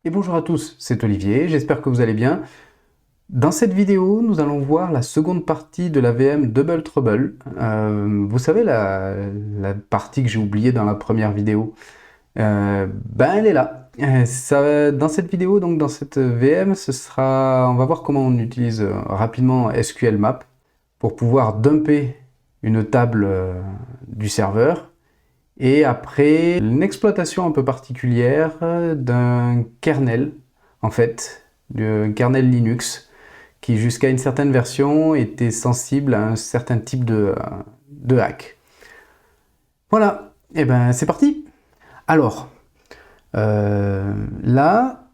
Et bonjour à tous, c'est Olivier, j'espère que vous allez bien. Dans cette vidéo, nous allons voir la seconde partie de la VM Double Trouble. Vous savez, la partie que j'ai oubliée dans la première vidéo, elle est là. Dans cette vidéo, donc dans cette VM, on va voir comment on utilise rapidement SQL Map pour pouvoir dumper une table du serveur. Et après, une exploitation un peu particulière d'un kernel, en fait, du kernel Linux, qui jusqu'à une certaine version était sensible à un certain type de hack. Voilà, et ben c'est parti. Alors, là,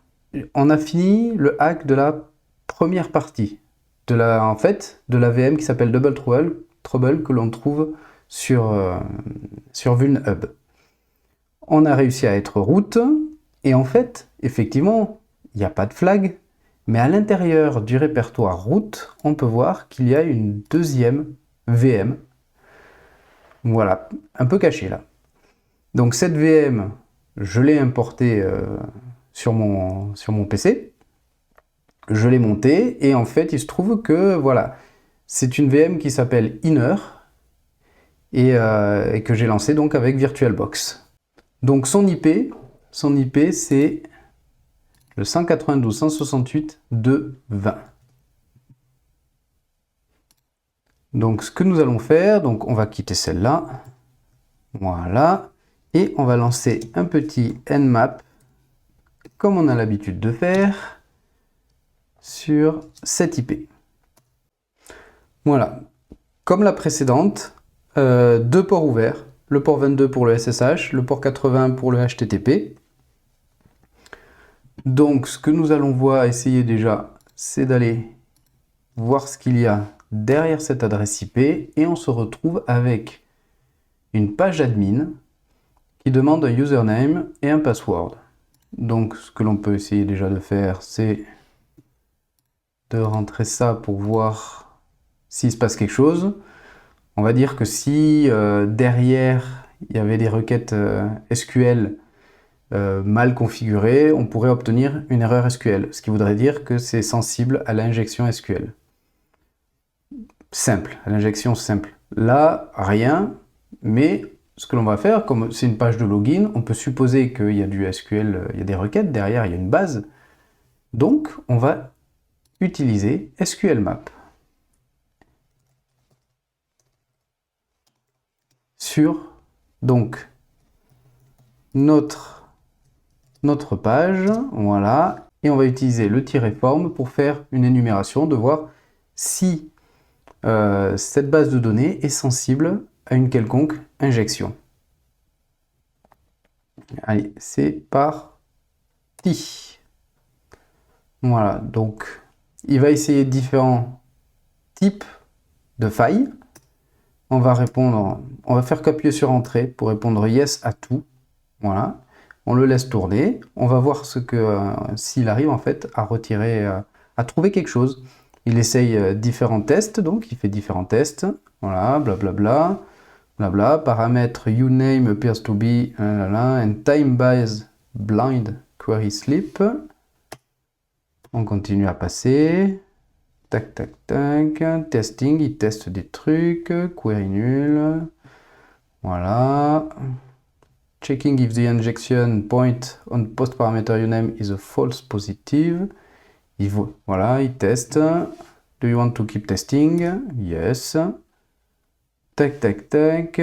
on a fini le hack de la première partie, de la VM qui s'appelle Double Trouble que l'on trouve sur VulnHub. On a réussi à être root, et en fait, effectivement, il n'y a pas de flag, mais à l'intérieur du répertoire root, on peut voir qu'il y a une deuxième VM. Voilà, un peu cachée là. Donc cette VM, je l'ai importée sur mon PC, je l'ai montée, et en fait, il se trouve que, voilà, c'est une VM qui s'appelle Inner, et que j'ai lancée donc avec VirtualBox. Donc son IP c'est le 192.168.2.20. Donc ce que nous allons faire, donc on va quitter celle-là, voilà, et on va lancer un petit nmap, comme on a l'habitude de faire, sur cette IP. Voilà, comme la précédente, deux ports ouverts, le port 22 pour le SSH, le port 80 pour le HTTP. Donc ce que nous allons essayer déjà, c'est d'aller voir ce qu'il y a derrière cette adresse IP, et on se retrouve avec une page admin qui demande un username et un password. Donc ce que l'on peut essayer déjà de faire, c'est de rentrer ça pour voir s'il se passe quelque chose. On va dire que si derrière il y avait des requêtes SQL mal configurées, on pourrait obtenir une erreur SQL, ce qui voudrait dire que c'est sensible à l'injection SQL. Simple, à l'injection simple. Là, rien, mais ce que l'on va faire, comme c'est une page de login, on peut supposer qu'il y a du SQL, il y a des requêtes, derrière il y a une base. Donc, on va utiliser SQL Map sur donc notre page, voilà, et on va utiliser le -form pour faire une énumération, de voir si cette base de données est sensible à une quelconque injection. Allez, c'est parti. Voilà, donc il va essayer différents types de failles. On va faire qu'appuyer sur entrée pour répondre yes à tout. Voilà, on le laisse tourner. On va voir s'il arrive en fait à retirer, à trouver quelque chose. Il essaye différents tests, donc il fait différents tests. Voilà, blablabla. Blabla, paramètre uname appears to be and time based blind query sleep. On continue à passer. Tac, tac, tac. Testing, il teste des trucs. Query nul. Voilà. Checking if the injection point on post parameter uname is a false positive. Voilà, il teste. Do you want to keep testing? Yes. Tac, tac, tac.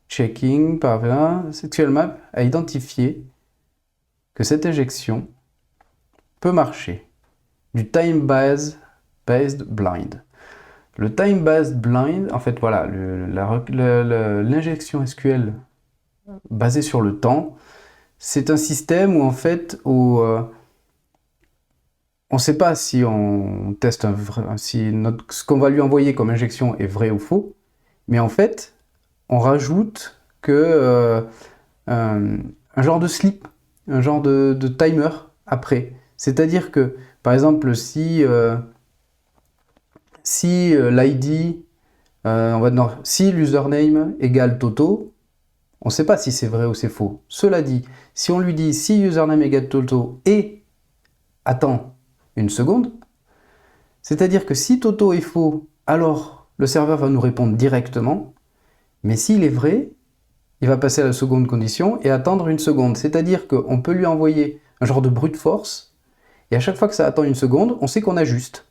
Checking, par là. SQL Map a identifié que cette injection peut marcher. Du time-based blind. Le time-based blind, en fait, voilà, l'injection SQL basée sur le temps, c'est un système où, en fait, on ne sait pas si on teste ce qu'on va lui envoyer comme injection est vrai ou faux, mais en fait, on rajoute un genre de slip, un genre de timer après. C'est-à-dire que, par exemple, si l'ID, si l'username égale Toto, on ne sait pas si c'est vrai ou c'est faux. Cela dit, si on lui dit si username égale Toto et attend une seconde. C'est-à-dire que si Toto est faux, alors le serveur va nous répondre directement. Mais s'il est vrai, il va passer à la seconde condition et attendre une seconde. C'est-à-dire qu'on peut lui envoyer un genre de brute force. Et à chaque fois que ça attend une seconde, on sait qu'on a juste.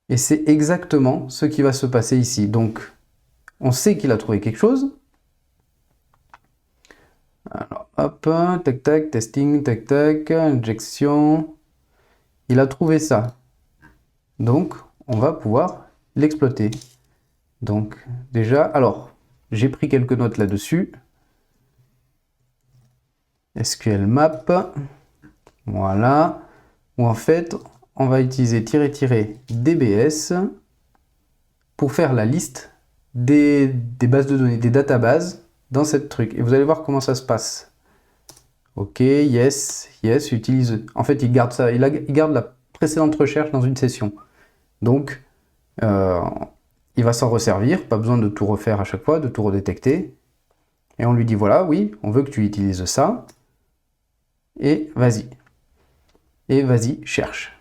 Et c'est exactement ce qui va se passer ici. Donc, on sait qu'il a trouvé quelque chose. Alors, hop, tac, tac, testing, tac, tac, injection. Il a trouvé ça. Donc, on va pouvoir l'exploiter. Donc, déjà, alors, j'ai pris quelques notes là-dessus. SQL map. Voilà. Où en fait, on va utiliser -dbs pour faire la liste des bases de données, des databases dans cette truc. Et vous allez voir comment ça se passe. Ok, yes, utilise. En fait, il garde ça, il garde la précédente recherche dans une session. Donc, il va s'en resservir, pas besoin de tout refaire à chaque fois, de tout redétecter. Et on lui dit, voilà, oui, on veut que tu utilises ça. Et vas-y. Et vas-y, cherche.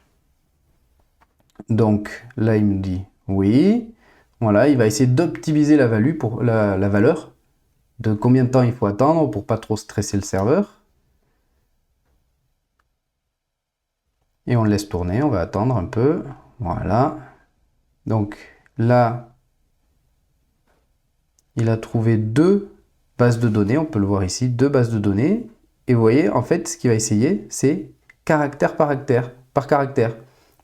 Donc, là, il me dit, oui. Voilà, il va essayer d'optimiser la valeur pour la valeur de combien de temps il faut attendre pour pas trop stresser le serveur. Et on le laisse tourner, on va attendre un peu. Voilà. Donc là, il a trouvé 2 bases de données, on peut le voir ici, 2 bases de données. Et vous voyez, en fait, ce qu'il va essayer, c'est caractère par caractère.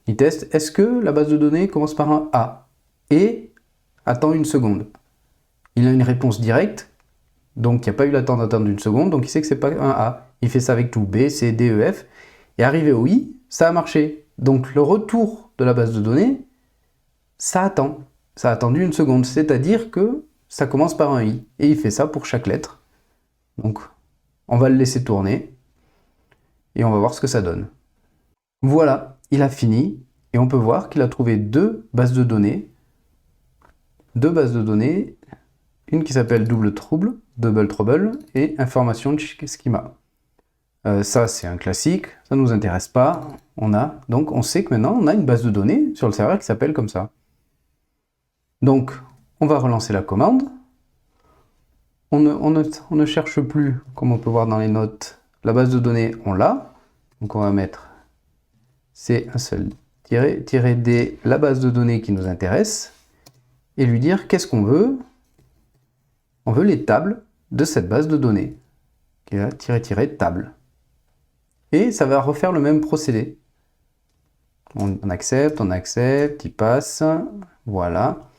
Il teste, est-ce que la base de données commence par un A et attend une seconde. Il a une réponse directe, donc il n'y a pas eu l'attente d'attendre une seconde, donc il sait que c'est pas un A. Il fait ça avec tout B, C, D, E, F. Et arrivé au I, ça a marché. Donc le retour de la base de données, ça attend. Ça a attendu une seconde, c'est-à-dire que ça commence par un I. Et il fait ça pour chaque lettre. Donc on va le laisser tourner et on va voir ce que ça donne. Voilà, il a fini et on peut voir qu'il a trouvé 2 bases de données. 2 bases de données, une qui s'appelle Double Trouble, et Information Schema. Ça, c'est un classique, ça ne nous intéresse pas. Donc, on sait que maintenant, on a une base de données sur le serveur qui s'appelle comme ça. Donc, on va relancer la commande. On ne cherche plus, comme on peut voir dans les notes, la base de données, on l'a. Donc, on va mettre c'est un seul -d, la base de données qui nous intéresse, et lui dire qu'est-ce qu'on veut. On veut les tables de cette base de données, qui est là, -table. Et ça va refaire le même procédé. On accepte, il passe, voilà.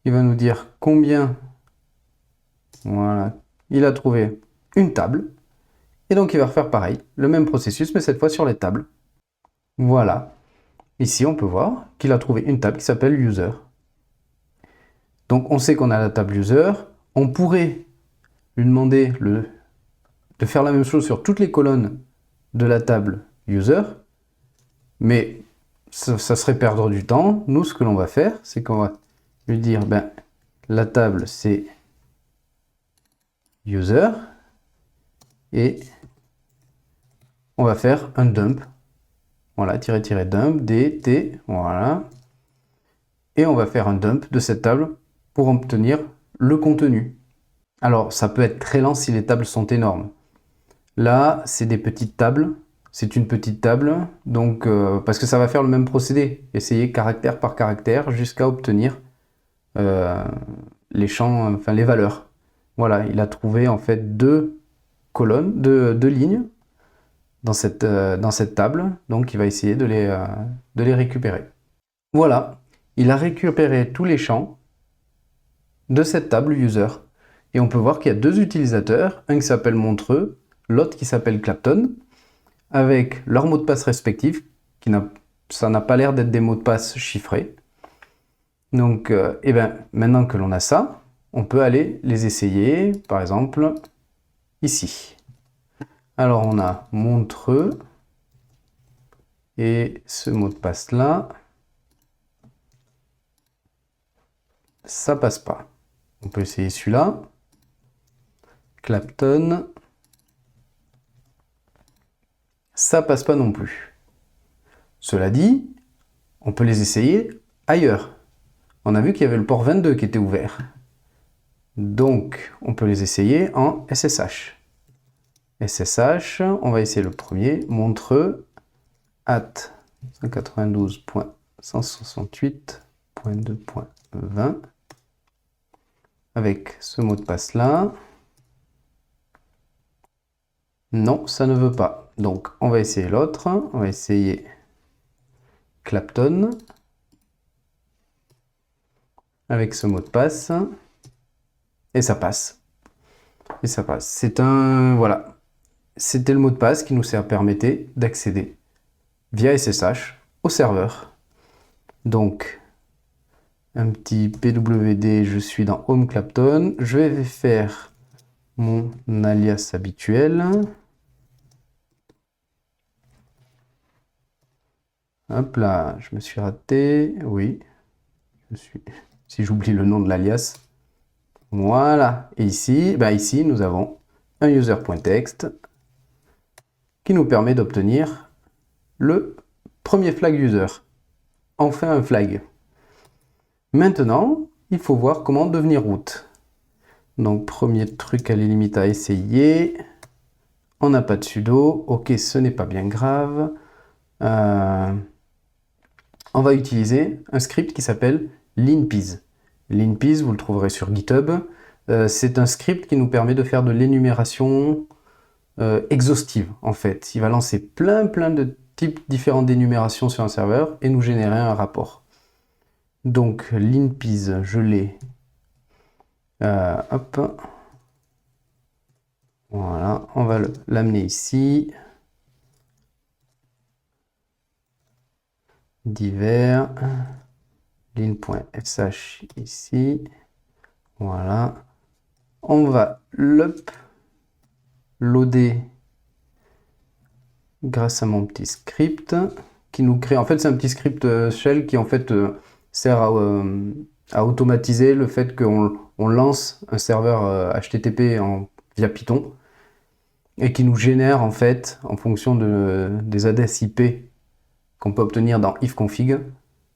Il va nous dire combien, voilà, il a trouvé une table. Et donc il va refaire pareil, le même processus, mais cette fois sur les tables. Voilà. Ici, on peut voir qu'il a trouvé une table qui s'appelle user. Donc on sait qu'on a la table user. On pourrait lui demander de faire la même chose sur toutes les colonnes de la table user, mais ça serait perdre du temps. Nous, ce que l'on va faire, c'est qu'on va lui dire, ben, la table, c'est user, et on va faire un dump. Voilà, -dump, dt, voilà. Et on va faire un dump de cette table pour obtenir le contenu. Alors, ça peut être très lent si les tables sont énormes. Là, c'est des petites tables. C'est une petite table, donc parce que ça va faire le même procédé. Essayer caractère par caractère jusqu'à obtenir les champs, enfin les valeurs. Voilà, il a trouvé en fait 2 colonnes, 2 lignes dans cette table, donc il va essayer de les récupérer. Voilà, il a récupéré tous les champs de cette table user. Et on peut voir qu'il y a 2 utilisateurs, un qui s'appelle Montreux, l'autre qui s'appelle Clapton, avec leurs mots de passe respectifs, ça n'a pas l'air d'être des mots de passe chiffrés. Donc, et ben, maintenant que l'on a ça, on peut aller les essayer, par exemple, ici. Alors, on a Montreux, et ce mot de passe là, ça passe pas. On peut essayer celui-là. Clapton. ça passe pas non plus. Cela dit, on peut les essayer ailleurs. On a vu qu'il y avait le port 22 qui était ouvert. Donc, on peut les essayer en SSH. SSH, on va essayer le premier, montreux at 192.168.2.20 avec ce mot de passe là. Non, ça ne veut pas. Donc, on va essayer l'autre. On va essayer Clapton avec ce mot de passe. Et ça passe. Et ça passe. C'est un... Voilà. C'était le mot de passe qui nous permettait d'accéder via SSH au serveur. Donc, un petit pwd, je suis dans Home Clapton. Je vais faire mon alias habituel. Hop là, je me suis raté. Oui, si j'oublie le nom de l'alias. Voilà. Et ici, ici, nous avons un user.txt qui nous permet d'obtenir le premier flag user. Enfin un flag. Maintenant, il faut voir comment devenir root. Donc, premier truc à la limite à essayer. On n'a pas de sudo. Ok, ce n'est pas bien grave. On va utiliser un script qui s'appelle linpiz. Linpiz, vous le trouverez sur GitHub. C'est un script qui nous permet de faire de l'énumération exhaustive, en fait. Il va lancer plein de types différents d'énumération sur un serveur et nous générer un rapport. Donc, linpiz, je l'ai. Hop. Voilà, on va l'amener ici. Divers. Lin.sh ici. Voilà. On va l'uploader grâce à mon petit script qui nous crée. En fait, c'est un petit script shell qui en fait sert à automatiser le fait qu'on lance un serveur HTTP via Python et qui nous génère en fait en fonction des adresses IP qu'on peut obtenir dans ifconfig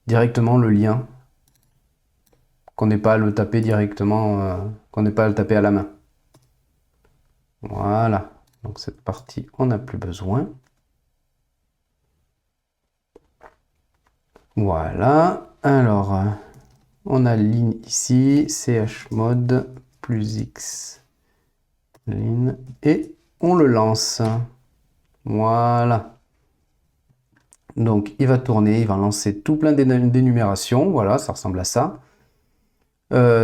directement le lien, qu'on n'ait pas à le taper directement, qu'on n'ait pas à le taper à la main. Voilà, donc cette partie on n'a plus besoin. Voilà, alors on a lin ici, chmod plus x lin et on le lance. Voilà. Donc il va tourner, il va lancer tout plein d'énumérations. Voilà, ça ressemble à ça.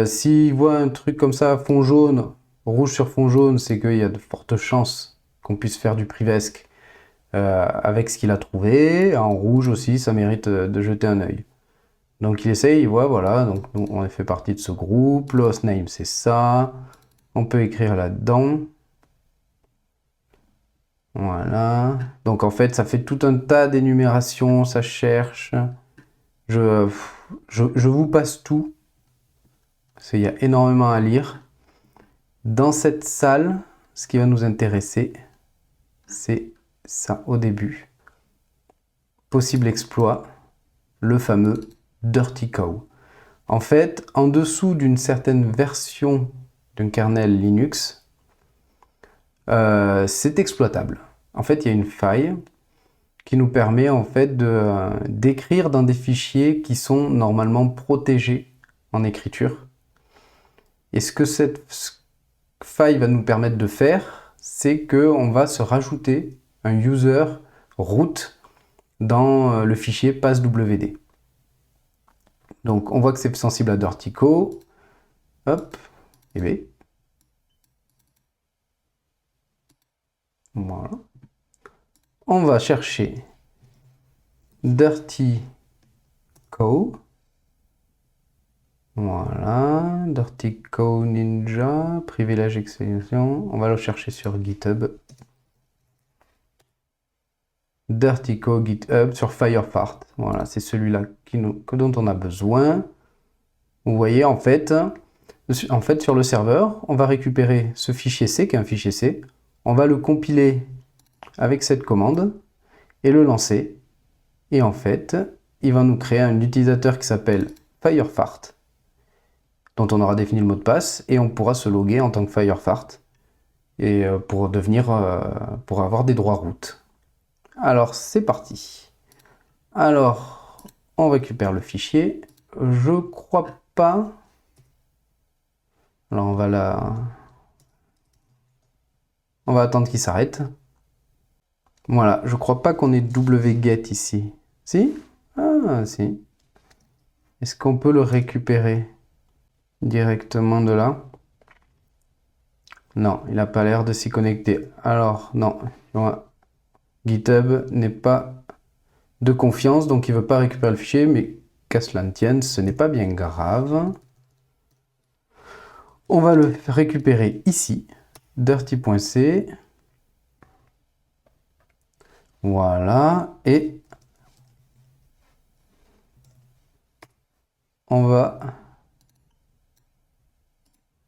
S'il voit un truc comme ça, fond jaune, rouge sur fond jaune, c'est qu'il y a de fortes chances qu'on puisse faire du privesc avec ce qu'il a trouvé. En rouge aussi, ça mérite de jeter un œil. Donc il essaye, il voit, voilà, donc nous on fait partie de ce groupe, le hostname c'est ça, on peut écrire là-dedans. Voilà, donc en fait ça fait tout un tas d'énumérations, ça cherche. Je vous passe tout, parce qu'il y a énormément à lire. Dans cette salle, ce qui va nous intéresser, c'est ça au début. Possible exploit, le fameux Dirty Cow. En fait, en dessous d'une certaine version d'un kernel Linux, c'est exploitable. En fait, il y a une faille qui nous permet en fait d'écrire dans des fichiers qui sont normalement protégés en écriture. Et ce que cette faille va nous permettre de faire, c'est qu'on va se rajouter un user root dans le fichier passwd. Donc on voit que c'est sensible à Dirty Cow. Hop, et bien. Voilà. On va chercher Dirty Cow. Voilà, Dirty Cow Ninja, privilège extension. On va le chercher sur GitHub. Dirty Cow GitHub sur Firefart. Voilà, c'est celui-là dont on a besoin. Vous voyez, en fait, sur le serveur, on va récupérer ce fichier C, qui est un fichier C. On va le compiler avec cette commande. et le lancer. Et en fait, il va nous créer un utilisateur qui s'appelle Firefart, dont on aura défini le mot de passe, et on pourra se loguer en tant que Firefart et pour avoir des droits route. Alors c'est parti. Alors on récupère le fichier. Je crois pas. Alors on va attendre qu'il s'arrête. Voilà, je crois pas qu'on ait wget ici. Si? Ah si. Est-ce qu'on peut le récupérer directement de là? Non, il n'a pas l'air de s'y connecter. Alors, non. GitHub n'est pas de confiance, donc il ne veut pas récupérer le fichier, mais qu'à cela ne tienne, ce n'est pas bien grave. On va le récupérer ici, dirty.c. Voilà, et on va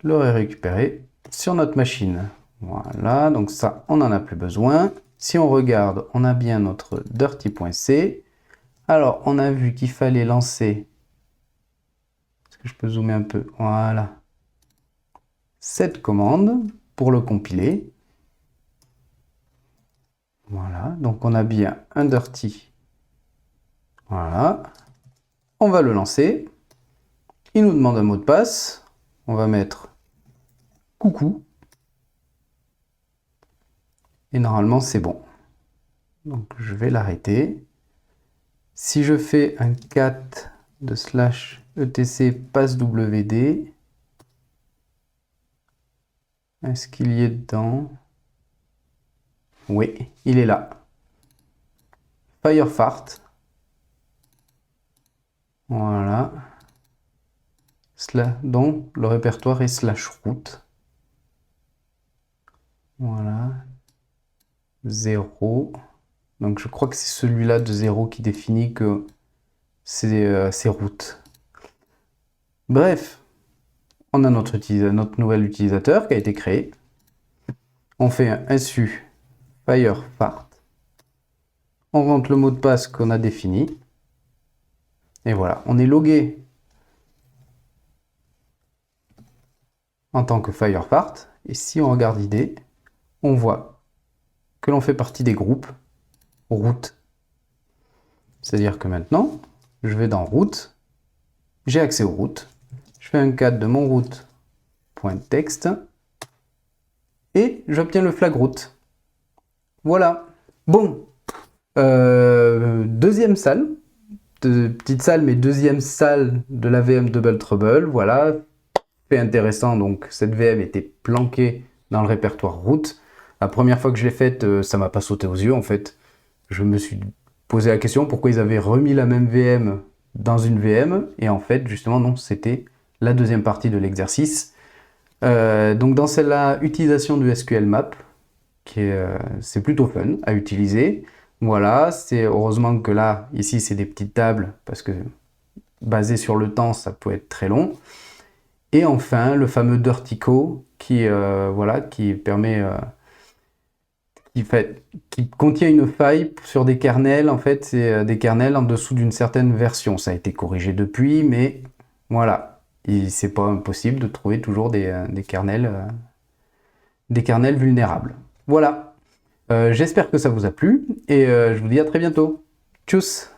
le récupérer sur notre machine. Voilà, donc ça, on n'en a plus besoin. Si on regarde, on a bien notre dirty.c. Alors, on a vu qu'il fallait lancer... Est-ce que je peux zoomer un peu? Voilà. Cette commande pour le compiler. Voilà, donc on a bien un dirty. Voilà. On va le lancer. Il nous demande un mot de passe. On va mettre coucou. Et normalement, c'est bon. Donc, je vais l'arrêter. Si je fais un cat de /etc passwd, est-ce qu'il y est dedans? Oui, il est là. Firefart. Voilà. Donc, le répertoire est /root. Voilà. 0. Donc, je crois que c'est celui-là de 0 qui définit que c'est root. Bref, on a notre nouvel utilisateur qui a été créé. On fait un su Firefart. On rentre le mot de passe qu'on a défini. Et voilà, on est logué en tant que Firefart. Et si on regarde ID, on voit que l'on fait partie des groupes root. C'est-à-dire que maintenant, je vais dans root, j'ai accès au root, je fais un cat de mon root.text et j'obtiens le flag root. Voilà. Bon, deuxième salle, petite salle, mais deuxième salle de la VM Double Trouble. Voilà, fait intéressant. Donc cette VM était planquée dans le répertoire root. La première fois que je l'ai faite, ça m'a pas sauté aux yeux en fait. Je me suis posé la question pourquoi ils avaient remis la même VM dans une VM. Et en fait, justement, non, c'était la deuxième partie de l'exercice. Donc dans celle-là, utilisation du SQL Map, c'est plutôt fun à utiliser. Voilà, c'est heureusement que là, ici, c'est des petites tables, parce que basé sur le temps, ça peut être très long. Et enfin, le fameux Dirtyco, voilà, qui permet... qui contient une faille sur des kernels. En fait, c'est des kernels en dessous d'une certaine version. Ça a été corrigé depuis, mais voilà. C'est pas impossible de trouver toujours des kernels vulnérables. Voilà. J'espère que ça vous a plu et je vous dis à très bientôt. Tchuss!